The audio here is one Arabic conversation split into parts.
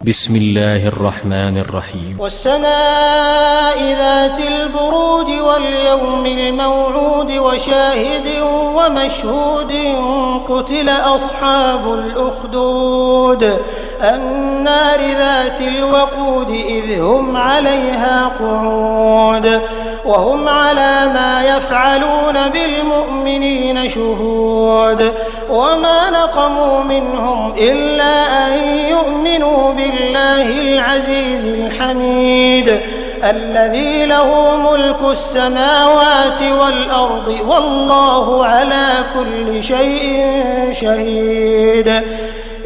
بسم الله الرحمن الرحيم والسماء ذات البروج واليوم الموعود وشاهد ومشهود قتل أصحاب الأخدود النار ذات الوقود إذ هم عليها قعود وهم على ما يفعلون بالمؤمنين شهود وما نقموا منهم إلا أن يؤمنوا بالله العزيز الحميد الذي له ملك السماوات والأرض والله على كل شيء شهيد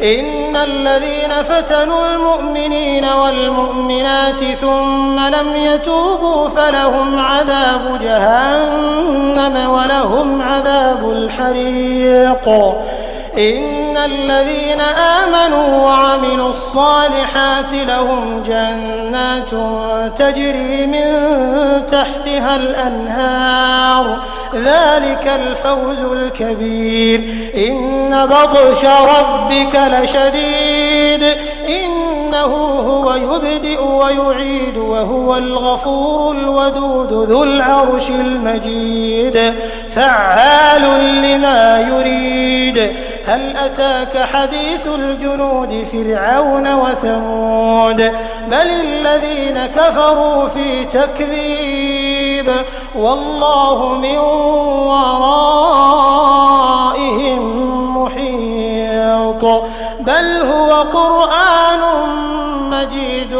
إن الذين فتنوا المؤمنين والمؤمنات ثم لم يتوبوا فلهم عذاب جهنم ولهم عذاب الحريق إن الذين آمنوا وعملوا الصالحات لهم جنات تجري من تحتها الأنهار ذلك الفوز الكبير إن بطش ربك لشديد إنه هو يبدئ ويعيد وهو الغفور الودود ذو العرش المجيد فعال لما يريد هل أتاك حديث الجنود فرعون وثمود بل الذين كفروا في تكذيب والله من ورائهم محيط بل هو قرآن مجيد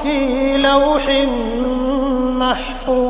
في لوح محفوظ.